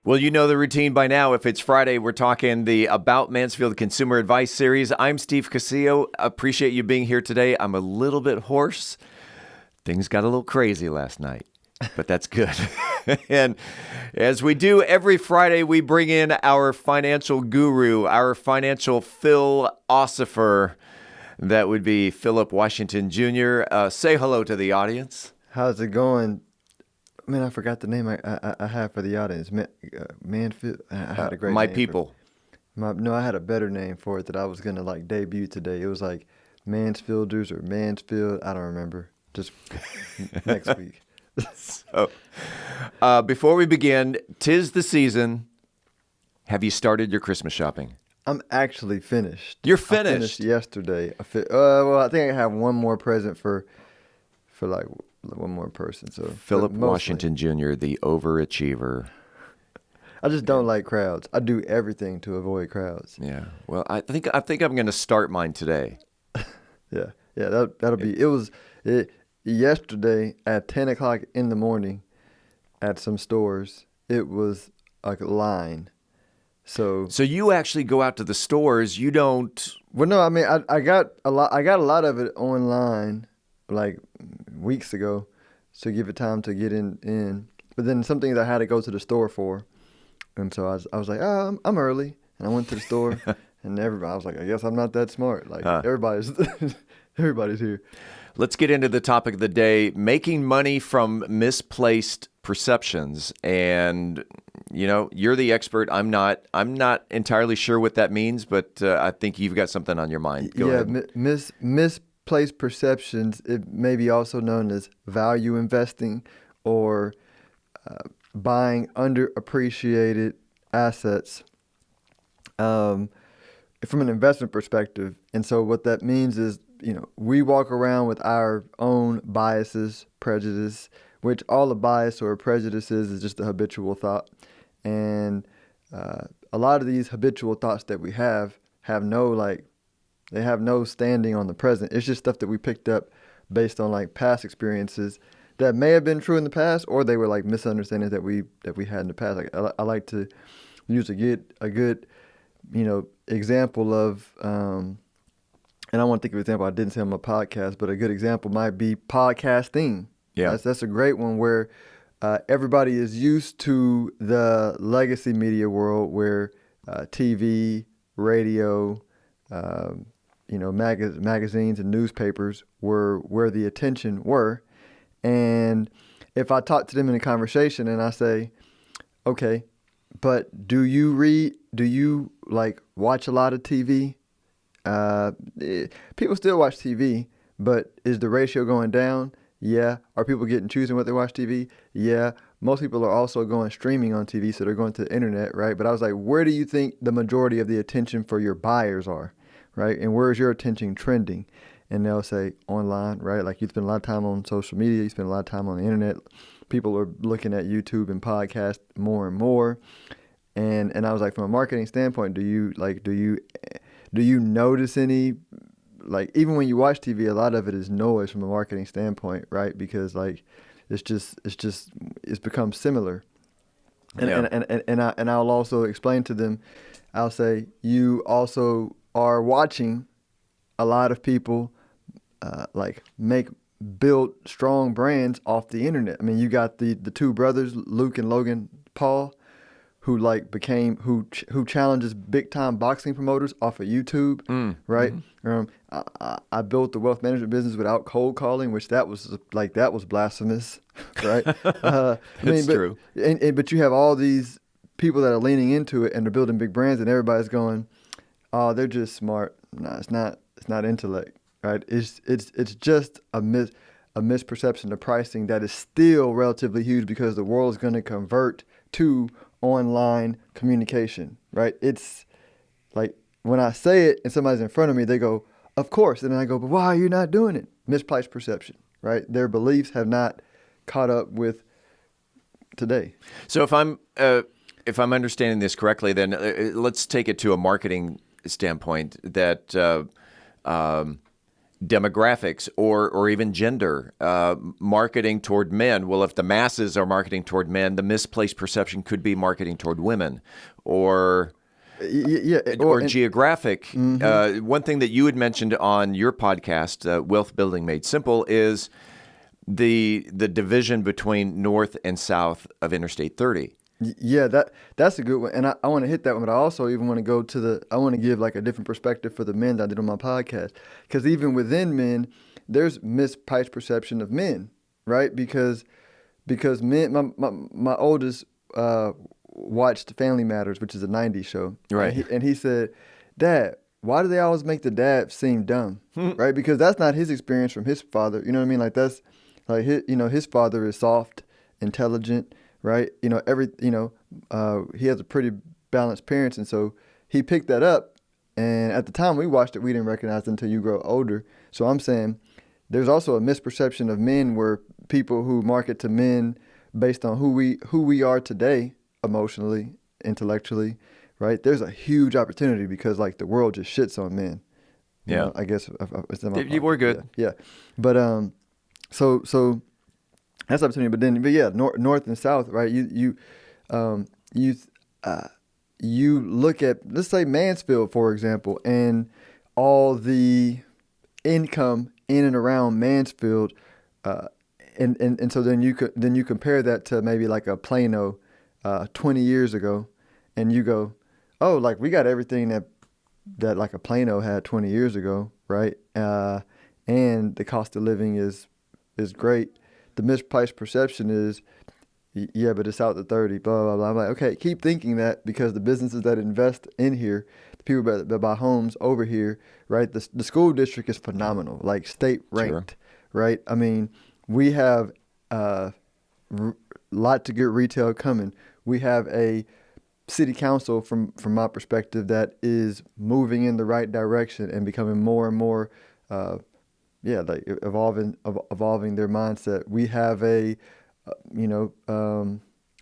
Well, you know the routine by now. If it's Friday, we're talking the About Mansfield Consumer Advice Series. I'm Steve Casillo. Appreciate you being here today. I'm a little bit hoarse. Things got a little crazy last night, but that's good. And as we do every Friday, we bring in our financial guru, our financial philosopher. That would be Phillip Washington Jr. Say hello to the audience. How's it going? Man, I forgot the name I have for the audience. Mansfield. I had a great My name people. No, I had a better name for it that I was going to debut today. It was like Mansfielders or Mansfield. I don't remember. Just next week. So, before we begin, 'tis the season. Have you started your Christmas shopping? I'm actually finished. You're I finished? finished yesterday. Well, I think I have one more present for one more person. So Phillip mostly. Washington Jr., the overachiever. I just don't like crowds. I do everything to avoid crowds. Yeah. Well, I think I'm going to start mine today. Yeah. That'll be. Yesterday at 10 o'clock in the morning, at some stores, it was a line. So you actually go out to the stores. You don't. Well, no, I mean I got a lot of it online, like weeks ago, to give it time to get in. But then some things I had to go to the store for, and so I was like, oh, I'm early, and I went to the store, and I was like, I guess I'm not that smart. Like everybody's here. Let's get into the topic of the day: making money from misplaced perceptions. And you're the expert. I'm not entirely sure what that means, but I think you've got something on your mind. Go ahead. Misplaced perceptions. It may be also known as value investing or buying underappreciated assets from an investment perspective. And so what that means is, we walk around with our own biases, prejudice, which all a bias or a prejudice is just a habitual thought. And a lot of these habitual thoughts that we have no standing on the present. It's just stuff that we picked up based on past experiences that may have been true in the past, or they were misunderstandings that we had in the past. I like to use a good example of, and I want to think of an example I didn't say on my podcast, but a good example might be podcasting. Yeah, that's a great one where everybody is used to the legacy media world where TV, radio, magazines and newspapers were where the attention were. And if I talk to them in a conversation and I say, okay, but do you watch a lot of TV? People still watch TV, but is the ratio going down? Yeah. Are people choosing what they watch TV? Yeah. Most people are also going streaming on TV, so they're going to the internet, right? But I was like, where do you think the majority of the attention for your buyers are, right? And where is your attention trending? And they'll say online, right? Like you spend a lot of time on social media, you spend a lot of time on the internet. People are looking at YouTube and podcasts more and more. And I was like, from a marketing standpoint, do you notice any, even when you watch TV, a lot of it is noise from a marketing standpoint, right? Because it's become similar. And I'll also explain to them, I'll say, you also are watching a lot of people build strong brands off the internet. I mean, you got the two brothers, Luke and Logan Paul, who who challenges big time boxing promoters off of YouTube, right? Mm-hmm. I built the wealth management business without cold calling, which that was blasphemous, right? It's true. But you have all these people that are leaning into it and they're building big brands, and everybody's going, "Oh, they're just smart." No, it's not. It's not intellect, right? It's just a misperception of pricing that is still relatively huge because the world is going to convert to online communication, right? It's like when I say it and somebody's in front of me, they go, of course. And then I go, but why are you not doing it? Misplaced perception, right? Their beliefs have not caught up with today. So if I'm understanding this correctly, then let's take it to a marketing standpoint that demographics or even gender, marketing toward men. Well, if the masses are marketing toward men, the misplaced perception could be marketing toward women, or geographic. One thing that you had mentioned on your podcast, Wealth Building Made Simple, is the division between north and south of Interstate 30. Yeah, that's a good one, and I want to hit that one. But I also even want to go to I want to give like a different perspective for the men that I did on my podcast, because even within men, there's mispriced perception of men, right? Because men, my oldest watched Family Matters, which is a '90s show, right? And he said, "Dad, why do they always make the dad seem dumb, right? Because that's not his experience from his father. You know what I mean? Like that's like his father is soft, intelligent." Right, he has a pretty balanced parents, and so he picked that up. And at the time we watched it, we didn't recognize it until you grow older. So I'm saying there's also a misperception of men where people who market to men based on who we are today, emotionally, intellectually, right? There's a huge opportunity because like the world just shits on men. I guess You were good. Yeah. But so. That's opportunity, but yeah, north and south, right? You look at, let's say Mansfield, for example, and all the income in and around Mansfield, and so then you compare that to maybe like a Plano, 20 years ago, and you go, oh, like we got everything that like a Plano had 20 years ago, right? And the cost of living is great. The mispriced perception is, yeah, but it's out to 30, blah, blah, blah. I'm like, okay, keep thinking that, because the businesses that invest in here, the people that buy homes over here, right, the school district is phenomenal, like state ranked, sure. Right? I mean, we have a lot to good retail coming. We have a city council, from my perspective, that is moving in the right direction and becoming more and more like evolving their mindset. We have a,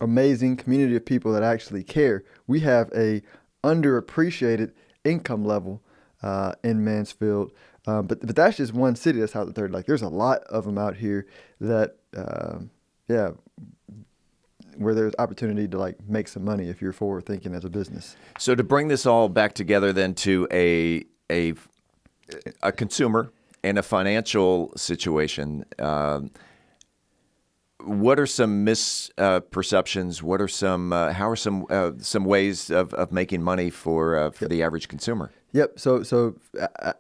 amazing community of people that actually care. We have a underappreciated income level in Mansfield, but that's just one city that's out the third. Like there's a lot of them out here that, where there's opportunity to like make some money if you're forward thinking as a business. So to bring this all back together, then to a consumer. In a financial situation, what are some misperceptions? What are how are some ways of making money for the average consumer? Yep. So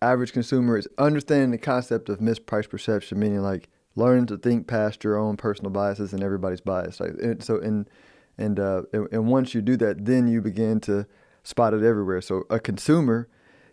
average consumer is understanding the concept of mispriced perception, meaning like learning to think past your own personal biases and everybody's bias. And once you do that, then you begin to spot it everywhere. So a consumer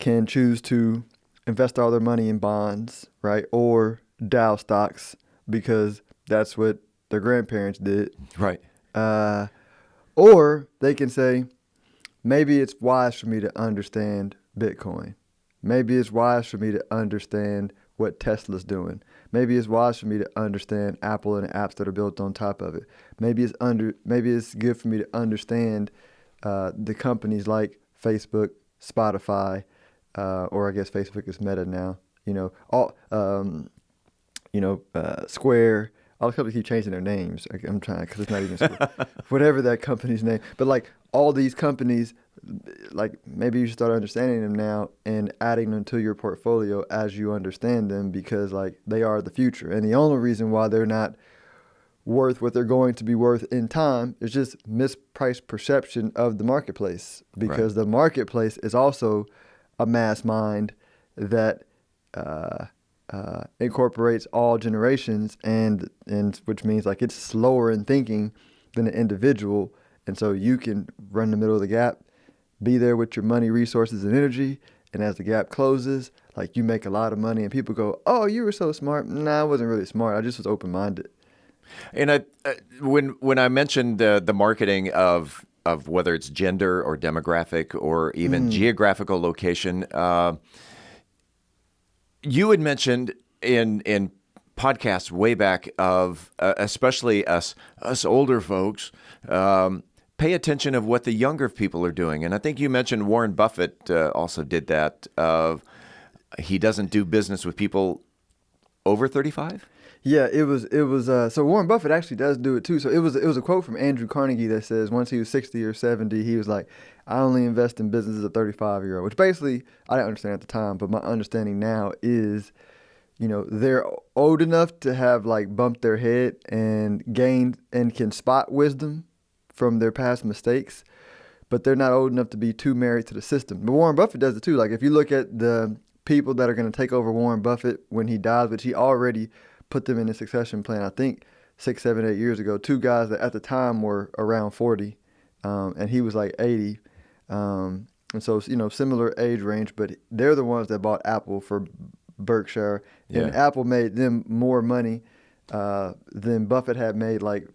can choose to invest all their money in bonds, right? Or Dow stocks, because that's what their grandparents did. Right. Or they can say, maybe it's wise for me to understand Bitcoin. Maybe it's wise for me to understand what Tesla's doing. Maybe it's wise for me to understand Apple and the apps that are built on top of it. Maybe it's good for me to understand the companies like Facebook, Spotify, or I guess Facebook is Meta now. Square. All the companies keep changing their names. I'm trying, because it's not even Square. Whatever that company's name. But like all these companies, like maybe you should start understanding them now and adding them to your portfolio as you understand them, because like they are the future. And the only reason why they're not worth what they're going to be worth in time is just mispriced perception of the marketplace, because the marketplace is also a mass mind that incorporates all generations, and which means like it's slower in thinking than an individual, and so you can run the middle of the gap, be there with your money, resources, and energy, and as the gap closes, like you make a lot of money, and people go, "Oh, you were so smart." Nah, I wasn't really smart. I just was open-minded. And when I mentioned the marketing of whether it's gender or demographic or even geographical location, you had mentioned in podcasts way back of especially us older folks, pay attention of what the younger people are doing. And I think you mentioned Warren Buffett also did that. he doesn't do business with people over 35? Yeah, it was. So Warren Buffett actually does do it too. So it was a quote from Andrew Carnegie that says once he was 60 or 70, he was like, "I only invest in businesses of 35-year-old," which basically I didn't understand at the time, but my understanding now is, they're old enough to have like bumped their head and gained and can spot wisdom from their past mistakes, but they're not old enough to be too married to the system. But Warren Buffett does it too. Like if you look at the people that are going to take over Warren Buffett when he dies, which he already put them in a succession plan, I think 6, 7, 8 years ago, two guys that at the time were around 40, and he was like 80. And so, similar age range, but they're the ones that bought Apple for Berkshire, and Yeah. Apple made them more money than Buffett had made like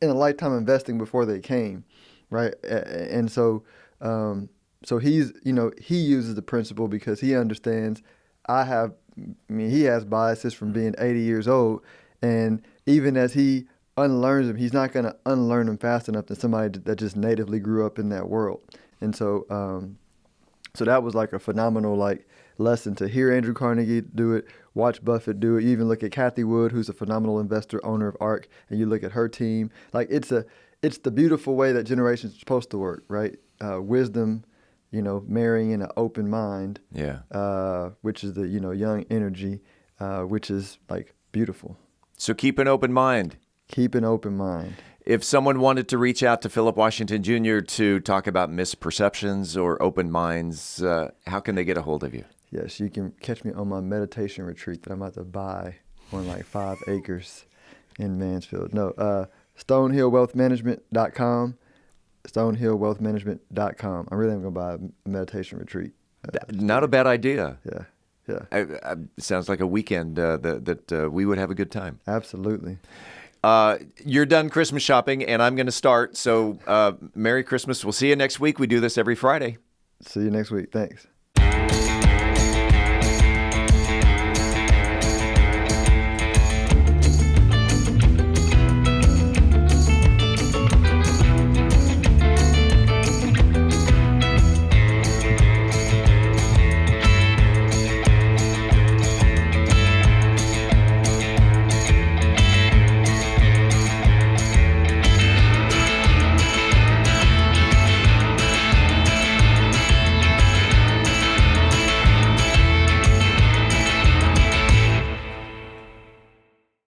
in a lifetime investing before they came, right? And so, so he's, he uses the principle because he understands he has biases from being 80 years old, and even as he unlearns them, he's not going to unlearn them fast enough than somebody that just natively grew up in that world. And so, so that was like a phenomenal lesson to hear Andrew Carnegie do it, watch Buffett do it. You even look at Kathy Wood, who's a phenomenal investor, owner of ARK, and you look at her team. Like it's the beautiful way that generations are supposed to work, right? Wisdom, marrying in an open mind, which is the young energy, which is like beautiful. So keep an open mind. Keep an open mind. If someone wanted to reach out to Phillip Washington Jr. to talk about misperceptions or open minds, how can they get a hold of you? Yes, you can catch me on my meditation retreat that I'm about to buy on like 5 acres in Mansfield. No, StonehillWealthManagement.com. StonehillWealthManagement.com. I really am going to buy a meditation retreat. Not a bad idea. Yeah. Sounds like a weekend that we would have a good time. Absolutely. You're done Christmas shopping, and I'm going to start. So Merry Christmas. We'll see you next week. We do this every Friday. See you next week. Thanks.